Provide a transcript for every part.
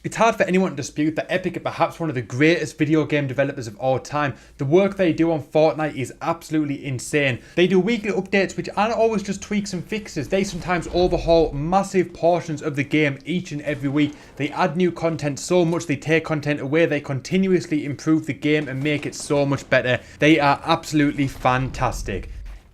It's hard for anyone to dispute that Epic are perhaps one of the greatest video game developers of all time. The work they do on Fortnite is absolutely insane. They do weekly updates which aren't always just tweaks and fixes. They sometimes overhaul massive portions of the game each and every week. They add new content so much, they take content away, they continuously improve the game and make it so much better. They are absolutely fantastic.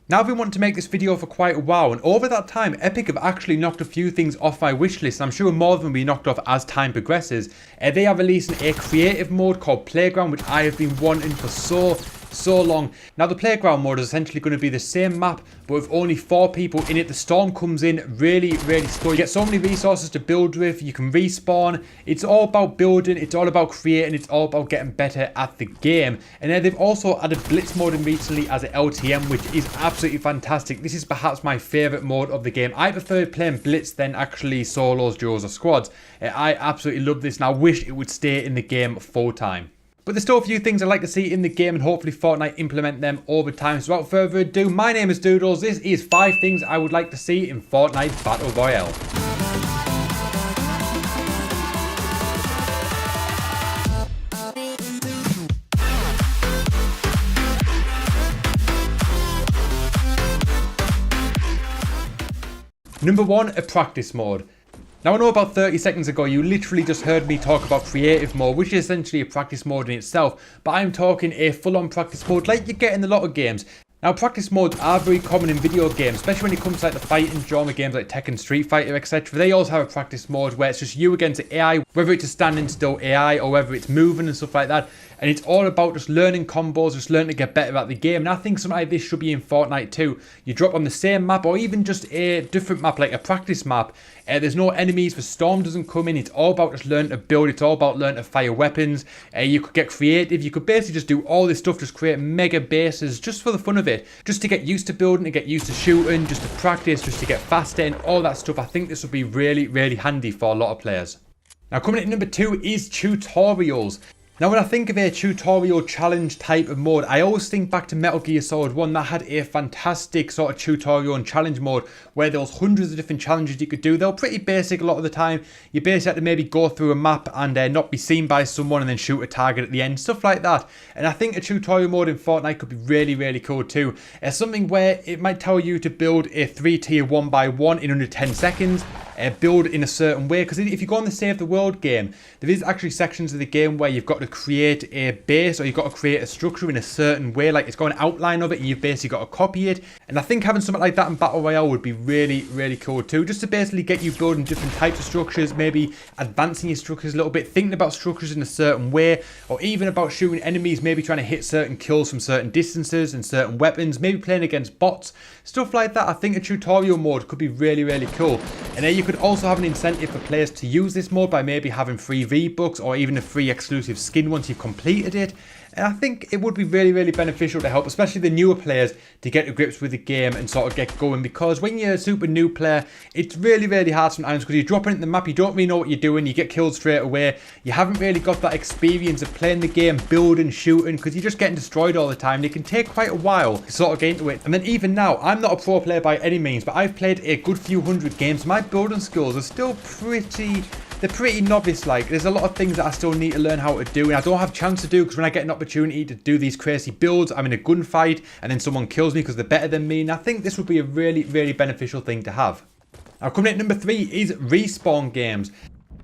Now I've been wanting to make this video for quite a while, and over that time Epic have actually knocked a few things off my wish list, and I'm sure more of them will be knocked off as time progresses. They are releasing a creative mode called Playground, which I have been wanting for so long. Now the Playground mode is essentially going to be the same map but with only 4 people in it. The storm comes in really slow. You get so many resources to build with, you can respawn. It's all about building, it's all about creating, it's all about getting better at the game. And then they've also added Blitz mode in recently as an LTM, which is absolutely fantastic. This is perhaps my favourite mode of the game. I prefer playing Blitz than actually solos, duos or squads. I absolutely love this and I wish it would stay in the game full time. But there's still a few things I'd like to see in the game, and hopefully Fortnite implement them over time. So without further ado, my name is Doodles. This is 5 things I would like to see in Fortnite Battle Royale. Number 1, a practice mode. Now I know about 30 seconds ago you literally just heard me talk about creative mode, which is essentially a practice mode in itself, but I'm talking a full-on practice mode like you get in a lot of games. Now practice modes are very common in video games, especially when it comes to like the fighting genre games like Tekken, Street Fighter, etc. They also have a practice mode where it's just you against the AI, whether it's a standing still AI or whether it's moving and stuff like that. And it's all about just learning combos, just learning to get better at the game. And I think something like this should be in Fortnite too. You drop on the same map or even just a different map, like a practice map. There's no enemies, the storm doesn't come in. It's all about just learning to build. It's all about learning to fire weapons. You could get creative. You could basically just do all this stuff, just create mega bases just for the fun of it. Just to get used to building, to get used to shooting, just to practice, just to get faster and all that stuff. I think this would be really handy for a lot of players. Now coming at number 2 is tutorials. Now when I think of a tutorial challenge type of mode, I always think back to Metal Gear Solid 1 that had a fantastic sort of tutorial and challenge mode where there was hundreds of different challenges you could do. They were pretty basic a lot of the time. You basically had to maybe go through a map and not be seen by someone and then shoot a target at the end, stuff like that. And I think a tutorial mode in Fortnite could be really cool too. Something where it might tell you to build a 3-tier 1x1 in under 10 seconds. Build in a certain way, because if you go on the Save the World game, there is actually sections of the game where you've got to create a base or you've got to create a structure in a certain way, like it's got an outline of it and you've basically got to copy it. And I think having something like that in Battle Royale would be really cool too, just to basically get you building different types of structures, maybe advancing your structures a little bit, thinking about structures in a certain way, or even about shooting enemies, maybe trying to hit certain kills from certain distances and certain weapons, maybe playing against bots, stuff like that. I think a tutorial mode could be really cool. And then you could also have an incentive for players to use this mode by maybe having free V-Bucks or even a free exclusive skin once you've completed it. And I think it would be really beneficial to help, especially the newer players, to get to grips with the game and sort of get going. Because when you're a super new player, it's really hard sometimes because you're dropping into the map, you don't really know what you're doing, you get killed straight away. You haven't really got that experience of playing the game, building, shooting, because you're just getting destroyed all the time. And it can take quite a while to sort of get into it. And then even now, I'm not a pro player by any means, but I've played a good few hundred games. My building skills are still they're pretty novice-like. There's a lot of things that I still need to learn how to do, and I don't have a chance to do because when I get an opportunity to do these crazy builds, I'm in a gunfight and then someone kills me because they're better than me, and I think this would be a really beneficial thing to have. Now coming at number 3 is respawn games.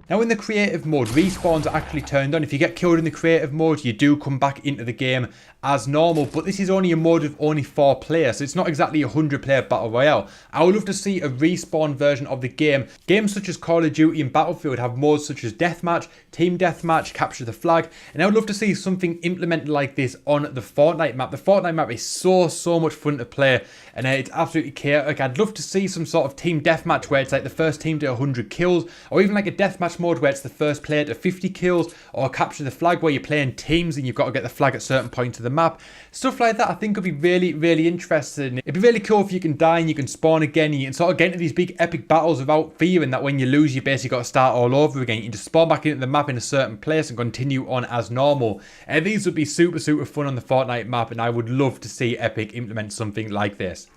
Now in the creative mode, respawns are actually turned on. If you get killed in the creative mode, you do come back into the game as normal, but this is only a mode with only 4 players, so it's not exactly a 100-player Battle Royale. I would love to see a respawn version of the game. Games such as Call of Duty and Battlefield have modes such as Deathmatch, Team Deathmatch, Capture the Flag, and I would love to see something implemented like this on the Fortnite map. The Fortnite map is so much fun to play, and it's absolutely chaotic. I'd love to see some sort of Team Deathmatch where it's like the first team to 100 kills, or even like a Deathmatch mode where it's the first player to 50 kills, or Capture the Flag where you're playing teams and you've got to get the flag at certain points of the map. Stuff like that I think could be really interesting. It'd be really cool if you can die and you can spawn again, you can sort of get into these big epic battles without fearing that when you lose you basically got to start all over again. You can just spawn back into the map in a certain place and continue on as normal. And these would be super fun on the Fortnite map, and I would love to see Epic implement something like this.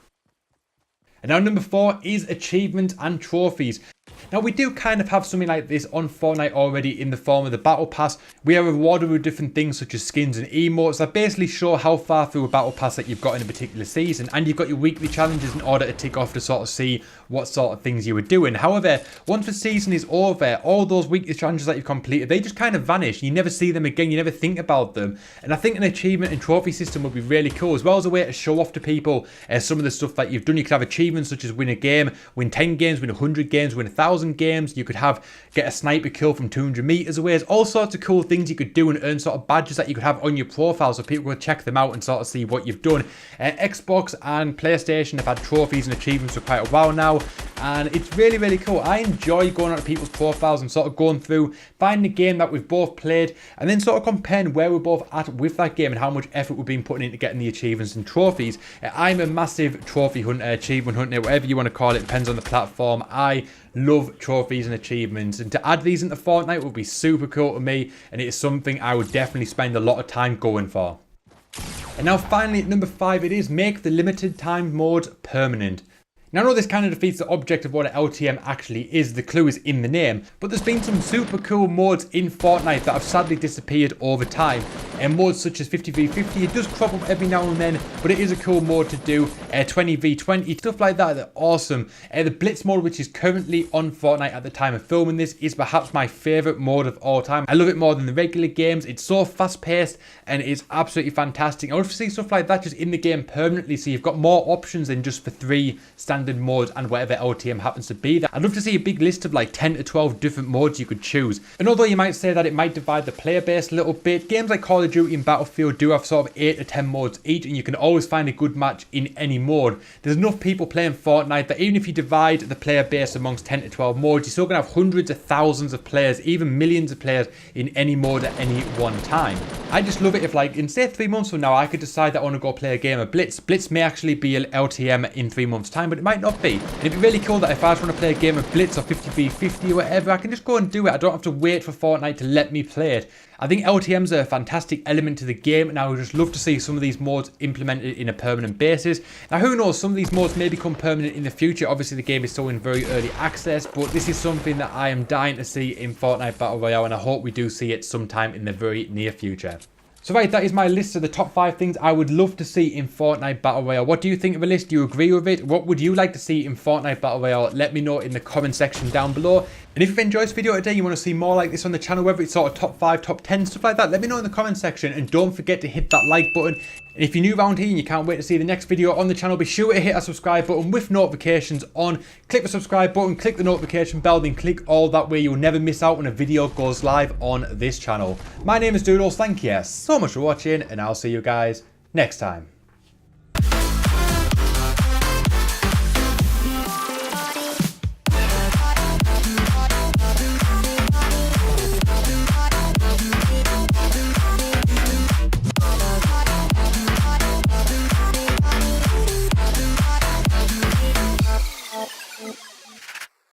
And now number 4 is achievements and trophies. Now we do kind of have something like this on Fortnite already in the form of the Battle Pass. We are rewarded with different things such as skins and emotes that basically show how far through a Battle Pass that you've got in a particular season, and you've got your weekly challenges in order to tick off to sort of see what sort of things you were doing. However, once the season is over, all those weekly challenges that you've completed, they just kind of vanish. You never see them again, you never think about them. And I think an achievement and trophy system would be really cool, as well as a way to show off to people some of the stuff that you've done. You could have achievements such as win a game, win 10 games, win 100 games, win 1,000 games. You could get a sniper kill from 200 meters away. There's all sorts of cool things you could do and earn sort of badges that you could have on your profile so people could check them out and sort of see what you've done. Xbox and PlayStation have had trophies and achievements for quite a while now, and it's really, really cool. I enjoy going onto people's profiles and sort of going through, finding a game that we've both played, and then sort of comparing where we're both at with that game and how much effort we've been putting into getting the achievements and trophies. I'm a massive trophy hunter, achievement hunter, whatever you want to call it, depends on the platform. I love trophies and achievements, and to add these into Fortnite would be super cool to me, and it is something I would definitely spend a lot of time going for. And now finally at number 5, it is make the limited time mode permanent. Now I know this kind of defeats the object of what an LTM actually is, the clue is in the name, but there's been some super cool modes in Fortnite that have sadly disappeared over time. And modes such as 50v50, it does crop up every now and then, but it is a cool mode to do. 20v20, stuff like that, they're awesome. The Blitz mode, which is currently on Fortnite at the time of filming this, is perhaps my favourite mode of all time. I love it more than the regular games. It's so fast paced and it's absolutely fantastic. I would see stuff like that just in the game permanently, so you've got more options than just for 3 standard modes and whatever LTM happens to be. I'd love to see a big list of like 10 to 12 different modes you could choose. And although you might say that it might divide the player base a little bit, games like Call of Duty and Battlefield do have sort of 8 to 10 modes each, and you can always find a good match in any mode. There's enough people playing Fortnite that even if you divide the player base amongst 10 to 12 modes, you're still going to have hundreds of thousands of players, even millions of players in any mode at any one time. I just love it if, like, in say 3 months from now, I could decide that I want to go play a game of Blitz. Blitz may actually be an LTM in 3 months time, but it might not be. And it'd be really cool that if I just want to play a game of Blitz or 50v50 or whatever, I can just go and do it. I don't have to wait for Fortnite to let me play it. I think LTMs are a fantastic element to the game, and I would just love to see some of these modes implemented in a permanent basis. Now who knows, some of these modes may become permanent in the future. Obviously the game is still in very early access, but this is something that I am dying to see in Fortnite Battle Royale, and I hope we do see it sometime in the very near future. So right, that is my list of the top 5 things I would love to see in Fortnite Battle Royale. What do you think of the list? Do you agree with it? What would you like to see in Fortnite Battle Royale? Let me know in the comment section down below. And if you've enjoyed this video today, you want to see more like this on the channel, whether it's sort of top 5, top 10, stuff like that, let me know in the comment section, and don't forget to hit that like button. And if you're new around here and you can't wait to see the next video on the channel, be sure to hit that subscribe button with notifications on. Click the subscribe button, click the notification bell, then click all, that way you'll never miss out when a video goes live on this channel. My name is Doodles, thank you so much for watching, and I'll see you guys next time.